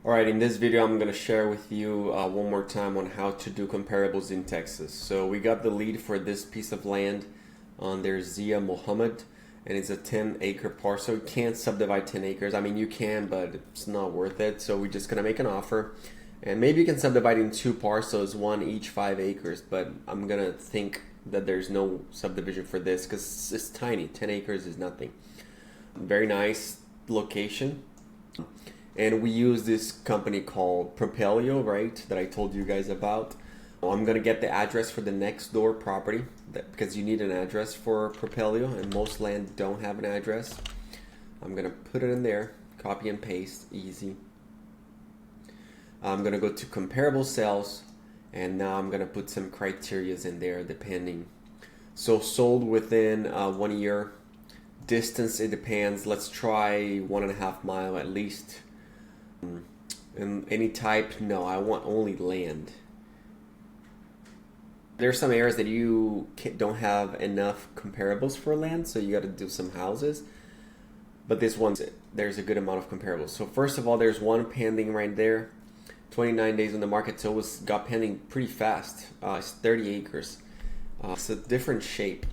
Alright, in this video I'm going to share with you one more time on how to do comparables in Texas. So we got the lead for this piece of land on their Zia Mohammed, and it's a 10-acre parcel. You can't subdivide 10 acres. I mean, you can, but it's not worth it. So we're just going to make an offer. And maybe you can subdivide in two parcels, one each 5 acres, but I'm going to think that there's no subdivision for this because it's tiny. 10 acres is nothing. Very nice location. And we use this company called Propelio, right, that I told you guys about. I'm going to get the address for the next door property because you need an address for Propelio, and most land don't have an address. I'm going to put it in there, copy and paste, easy. I'm going to go to comparable sales, and now I'm going to put some criterias in there depending. So sold within 1 year. Distance, it depends. Let's try 1.5 miles at least. And any type, no, I want only land. There's some areas that you don't have enough comparables for land, so you got to do some houses. But this one, there's a good amount of comparables. So first of all, there's one pending right there. 29 days on the market, so it got pending pretty fast. It's 30 acres. It's a different shape.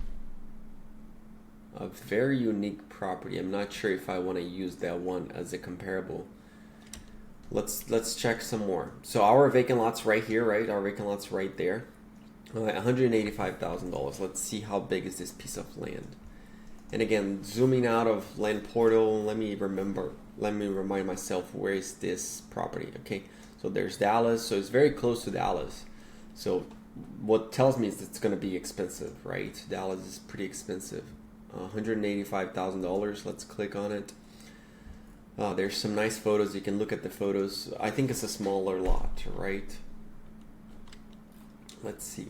A very unique property. I'm not sure if I want to use that one as a comparable. Let's check some more. So our vacant lot's right here, right? Our vacant lot's right there. $185,000. Let's see how big is this piece of land. And again, zooming out of land portal, let me remind myself, where is this property? Okay, so there's Dallas, so it's very close to Dallas. So what tells me is it's going to be expensive, right? Dallas is pretty expensive. $185,000. Let's click on it. There's some nice photos. You can look at the photos. I think it's a smaller lot, right? Let's see.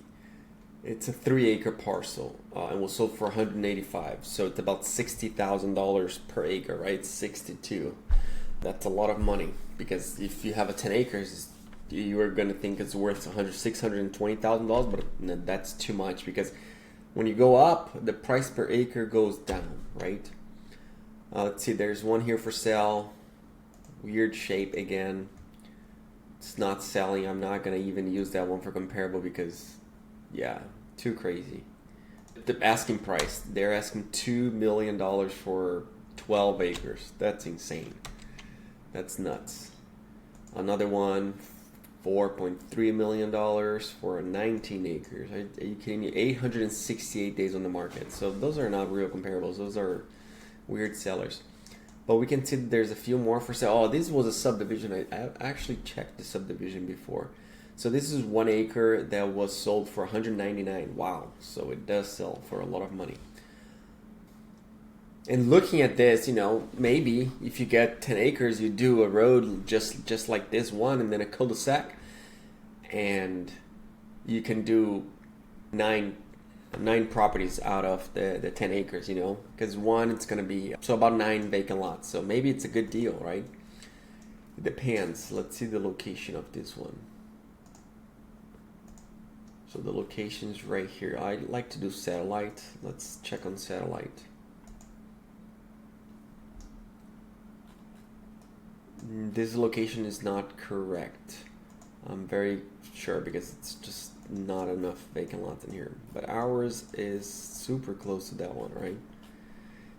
It's a 3-acre parcel, and was sold for $185,000. So it's about $60,000 per acre, right? 62. That's a lot of money, because if you have a 10 acres, you are going to think it's worth $620,000, but no, that's too much, because when you go up, the price per acre goes down, right? Let's see, there's one here for sale. Weird shape again. It's not selling. I'm not going to even use that one for comparable because, yeah, too crazy. The asking price, they're asking $2 million for 12 acres. That's insane. That's nuts. Another one, $4.3 million for 19 acres. Are you kidding me? 868 days on the market. So those are not real comparables. Those are weird sellers. But we can see that there's a few more for sale. Oh, this was a subdivision. I actually checked the subdivision before. So this is 1 acre that was sold for $199,000. Wow. So it does sell for a lot of money. And looking at this, you know, maybe if you get 10 acres, you do a road just like this one, and then a cul-de-sac, and you can do nine properties out of the 10 acres, you know, because one, it's going to be, so about 9 vacant lots. So maybe it's a good deal, right? It depends. Let's see the location of this one. So the location's right here. I like to do satellite. Let's check on satellite. This location is not correct. I'm very sure, because it's just not enough vacant lots in here. But ours is super close to that one, right?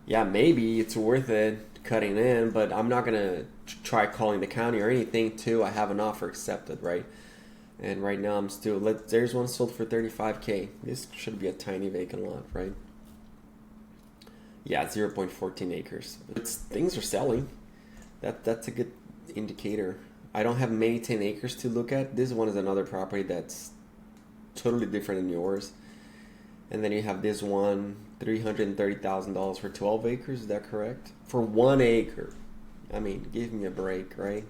Yeah, maybe it's worth it cutting in, but I'm not gonna try calling the county or anything till I have an offer accepted, right? And right now I'm still, there's one sold for $35,000. This should be a tiny vacant lot, right? Yeah, 0.14 acres. Things are selling. That's a good indicator. I don't have many 10 acres to look at. This one is another property that's totally different than yours. And then you have this one, $330,000 for 12 acres. Is that correct? For 1 acre. I mean, give me a break, right?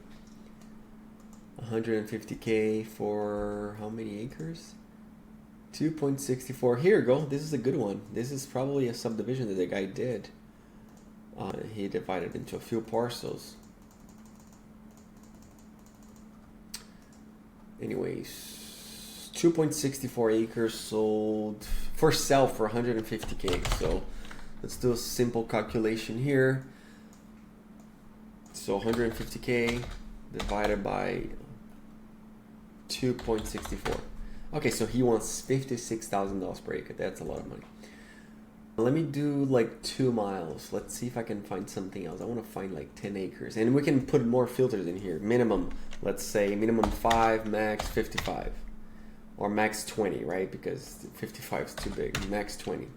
$150,000 for how many acres? 2.64. Here you go. This is a good one. This is probably a subdivision that the guy did. He divided into a few parcels. Anyways, 2.64 acres sold for sale for $150,000. So let's do a simple calculation here. So $150,000 divided by 2.64. Okay, so he wants $56,000 per acre. That's a lot of money. Let me do like 2 miles. Let's see if I can find something else. I want to find like 10 acres. And we can put more filters in here. Minimum, let's say minimum 5, max 55. Or max 20, right? Because 55 is too big. Max 20.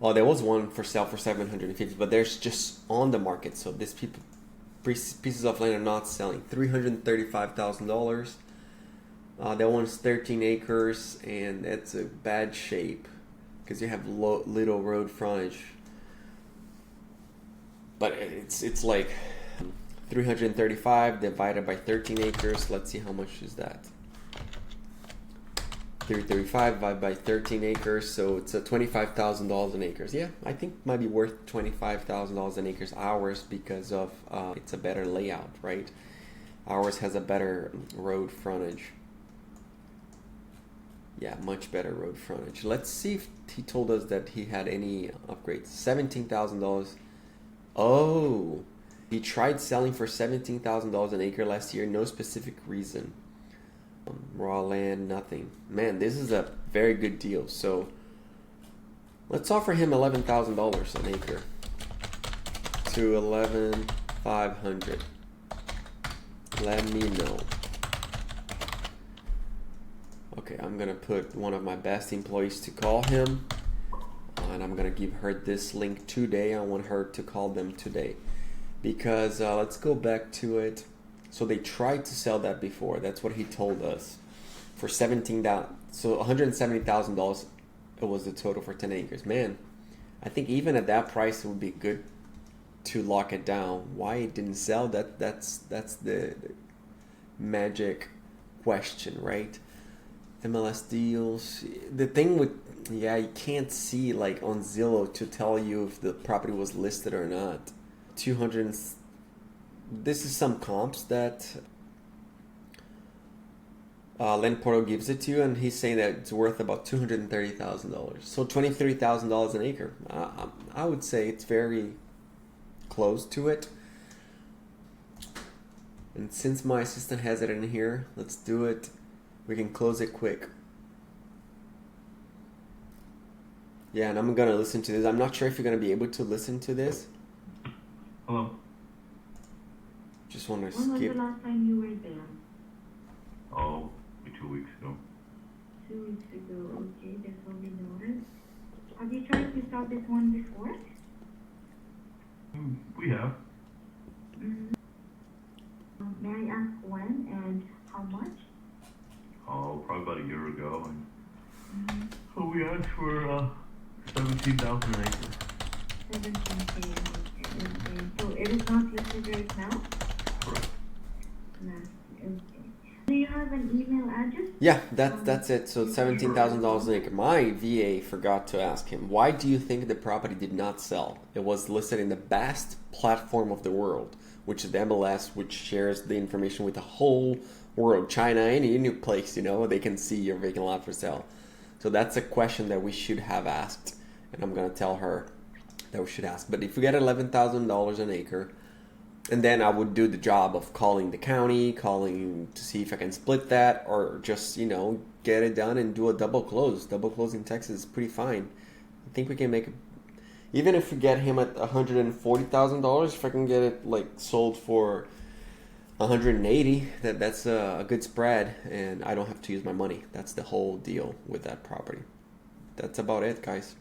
Oh, there was one for sale for 750, but there's just on the market. So these pieces of land are not selling. $335,000. That one's 13 acres, and it's a bad shape because you have little road frontage. But it's like 335 divided by 13 acres. Let's see how much is that. 335 divided by 13 acres, so it's $25,000 an acre. Yeah, I think it might be worth $25,000 an acre. Ours, because of it's a better layout, right? Ours has a better road frontage. Yeah, much better road frontage. Let's see if he told us that he had any upgrades. $17,000. Oh, he tried selling for $17,000 an acre last year. No specific reason. Raw land, nothing. Man, this is a very good deal. So let's offer him $11,000 an acre to $11,500. Let me know. Okay, I'm gonna put one of my best employees to call him, and I'm gonna give her this link today. I want her to call them today because let's go back to it. So they tried to sell that before. That's what he told us for $17,000. So $170,000. It was the total for 10 acres. Man, I think even at that price, it would be good to lock it down. Why it didn't sell? That's the magic question, right? MLS deals. The thing with you can't see like on Zillow to tell you if the property was listed or not. 200. This is some comps that Land Portal gives it to you, and he's saying that it's worth about $230,000. So $23,000 an acre. I would say it's very close to it. And since my assistant has it in here, let's do it. We can close it quick. Yeah, and I'm gonna listen to this. I'm not sure if you're gonna be able to listen to this. Hello. Just want to When was skip. the last time you were there? Oh, 2 weeks ago. 2 weeks ago. Okay, that's what we noticed. Have you tried to sell this one before? We have. Mm-hmm. May I ask when and how much? Oh, probably about a year ago. And Mm-hmm. so we asked for 17,000 an acre. 17K. Okay. So it is not listed right now? Correct. No. Okay. Do you have an email address? Yeah, that's it. So $17,000 an acre. My VA forgot to ask him, why do you think the property did not sell? It was listed in the best platform of the world, which is the MLS, which shares the information with the whole world. China, any place, they can see your vacant lot for sale. So that's a question that we should have asked, and I'm gonna tell her that we should ask. But if we get $11,000 an acre, and then I would do the job of calling the county, calling to see if I can split that, or just, get it done and do a double close. Double close in Texas is pretty fine. I think we can make it, even if we get him at $140,000, if I can get it sold for 180, that's a good spread, and I don't have to use my money. That's the whole deal with that property. That's about it, guys.